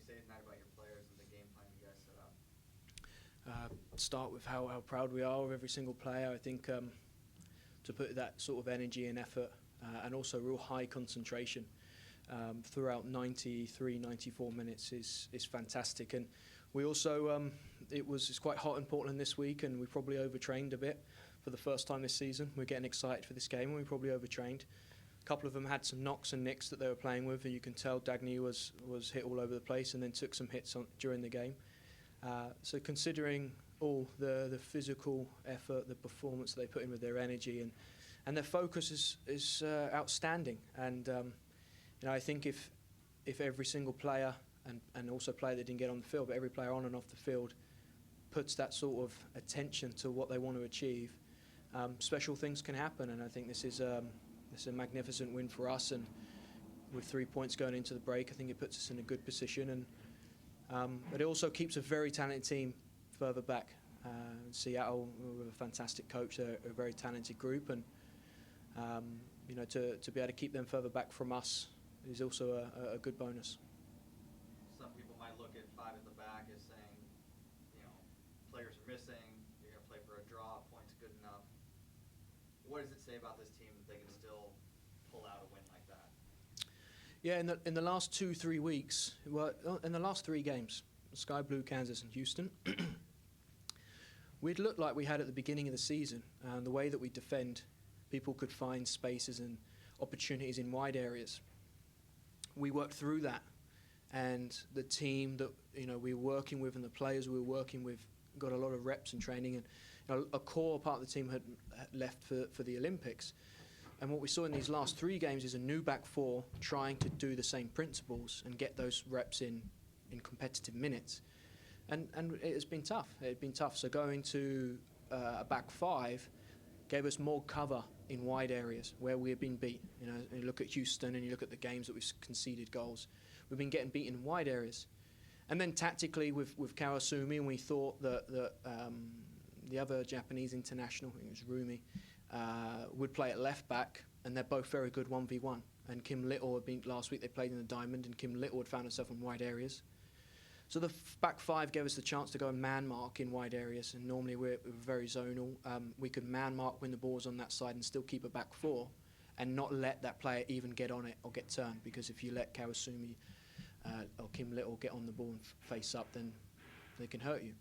say tonight about your players and the game plan you guys set up? Start with how proud we are of every single player. I think to put that sort of energy and effort and also real high concentration throughout 93, 94 minutes is fantastic. And we also, it's quite hot in Portland this week, and we probably overtrained a bit for the first time this season. We're getting excited for this game, and we probably overtrained. A couple of them had some knocks and nicks that they were playing with, and you can tell Dagny was hit all over the place and then took some hits during the game. So considering all the physical effort, the performance they put in with their energy and their focus is outstanding. And I think if every single player and also player that didn't get on the field, but every player on and off the field puts that sort of attention to what they want to achieve, special things can happen. And I think this is a magnificent win for us. And with 3 points going into the break, I think it puts us in a good position. But it also keeps a very talented team further back. Seattle, with a fantastic coach, they're a very talented group, and to be able to keep them further back from us is also a good bonus. Some people might look at 5 at the back as saying, players are missing, you're going to play for a draw, points good enough. What does it say about this team that they can still pull out a win like that? Yeah, in the last 2-3 weeks, in the last 3 games, Sky Blue, Kansas, and Houston, we'd looked like we had at the beginning of the season. And the way that we defend, people could find spaces and opportunities in wide areas. We worked through that, and the team that we were working with and the players we were working with got a lot of reps and training, and a core part of the team had left for the Olympics. And what we saw in these last 3 games is a new back 4 trying to do the same principles and get those reps in competitive minutes. And it has been tough. It had been tough. So going to a back 5 gave us more cover in wide areas where we had been beat. You look at Houston and you look at the games that we've conceded goals. We've been getting beat in wide areas. And then tactically with Kawasumi, and we thought that the other Japanese international, I think it was Rumi, would play at left back, and they're both very good 1v1. And Kim Little had been last week. They played in the Diamond, and Kim Little had found herself in wide areas. So the back 5 gave us the chance to go and man mark in wide areas, and normally we're very zonal. We could man mark when the ball was on that side and still keep a back 4, and not let that player even get on it or get turned. Because if you let Kawasumi or Kim Little get on the ball and face up, then they can hurt you.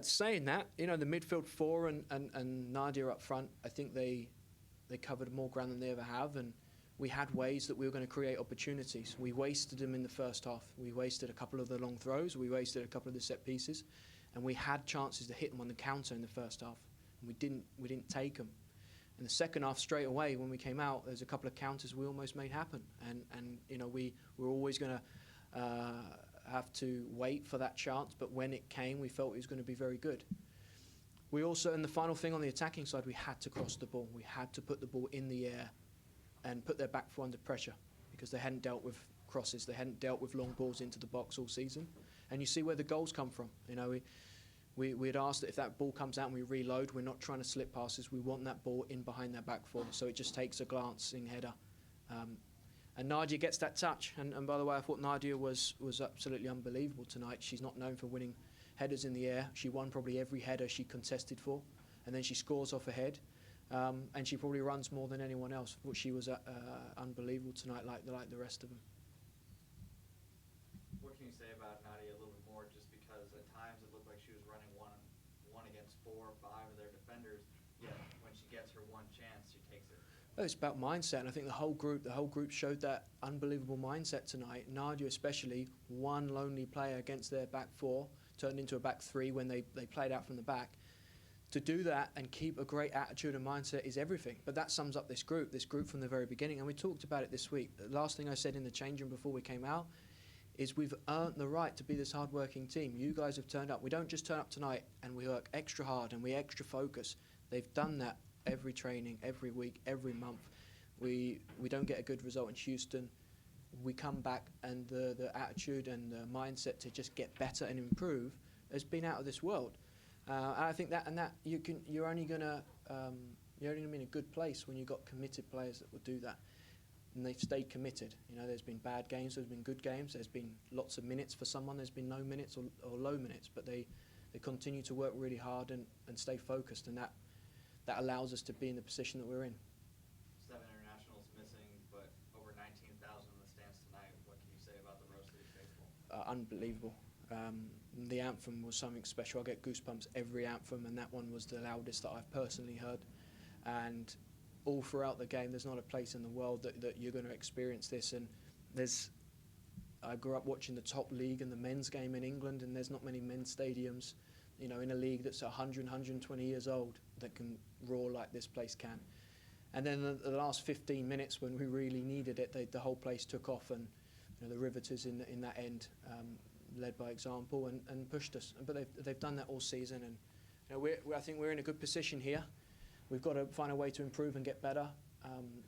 Saying that, the midfield 4 and Nadia up front, I think they covered more ground than they ever have, and we had ways that we were going to create opportunities. We wasted them in the first half. We wasted a couple of the long throws. We wasted a couple of the set pieces, and we had chances to hit them on the counter in the first half, and we didn't take them. In the second half, straight away when we came out, there's a couple of counters we almost made happen, and we were always going to have to wait for that chance, but when it came, we felt it was going to be very good. We also, and the final thing on the attacking side, we had to cross the ball. We had to put the ball in the air and put their back 4 under pressure, because they hadn't dealt with crosses, they hadn't dealt with long balls into the box all season. And you see where the goals come from. We'd asked that if that ball comes out and we reload, we're not trying to slip passes, we want that ball in behind their back 4, so it just takes a glancing header. And Nadia gets that touch, and by the way, I thought Nadia was absolutely unbelievable tonight. She's not known for winning headers in the air. She won probably every header she contested for, and then she scores off a head. And she probably runs more than anyone else. But she was unbelievable tonight, like the rest of them. What can you say about Nadia a little bit more? Just because at times it looked like she was running one against 4 or 5 of their defenders. Yet when she gets her one chance, she takes it. It's about mindset, and I think the whole group showed that unbelievable mindset tonight. Nadia especially, one lonely player against their back 4, turned into a back 3 when they played out from the back. To do that and keep a great attitude and mindset is everything. But that sums up this group from the very beginning. And we talked about it this week. The last thing I said in the change room before we came out is we've earned the right to be this hard-working team. You guys have turned up. We don't just turn up tonight and we work extra hard and we extra focus. They've done that every training, every week, every month. We don't get a good result in Houston. We come back and the attitude and the mindset to just get better and improve has been out of this world. And I think that you're only going to be in a good place when you've got committed players that will do that. and they've stayed committed. You know, there's been bad games, there's been good games, there's been lots of minutes for someone, there's been no minutes or low minutes, but they continue to work really hard and stay focused, and that allows us to be in the position that we're in. 7 internationals missing, but over 19,000 in the stands tonight. What can you say about the Rose City faithful? Unbelievable. The anthem was something special. I get goosebumps every anthem, and that one was the loudest that I've personally heard. And all throughout the game, there's not a place in the world that you're going to experience this. And I grew up watching the top league and the men's game in England, and there's not many men's stadiums, you know, in a league that's 100, 120 years old that can roar like this place can. And then the last 15 minutes when we really needed it, the whole place took off, and you know, the Riveters in that end led by example and pushed us. But they've done that all season, and you know, I think we're in a good position here. We've got to find a way to improve and get better,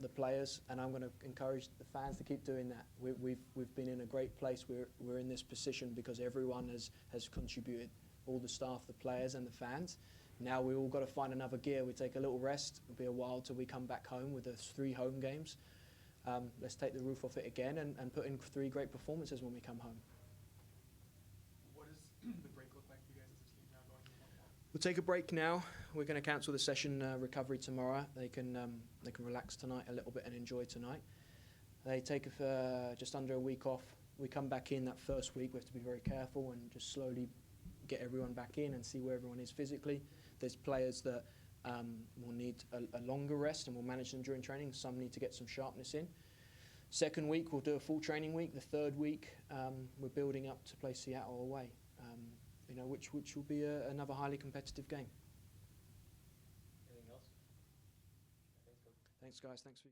the players, and I'm going to encourage the fans to keep doing that. We've been in a great place. We're in this position because everyone has contributed, all the staff, the players, and the fans. Now we all got to find another gear. We take a little rest. It'll be a while till we come back home with the 3 home games. Let's take the roof off it again and put in 3 great performances when we come home. What does the break look like for you guys as a team now going into football? We'll take a break now. We're going to cancel the session recovery tomorrow. They can relax tonight a little bit and enjoy tonight. They take just under a week off. We come back in that first week. We have to be very careful and just slowly get everyone back in and see where everyone is physically. There's players that will need a longer rest, and we'll manage them during training. Some need to get some sharpness in. Second week, we'll do a full training week. The third week, we're building up to play Seattle away, you know, which will be another highly competitive game. Anything else? Thanks, guys. Thanks for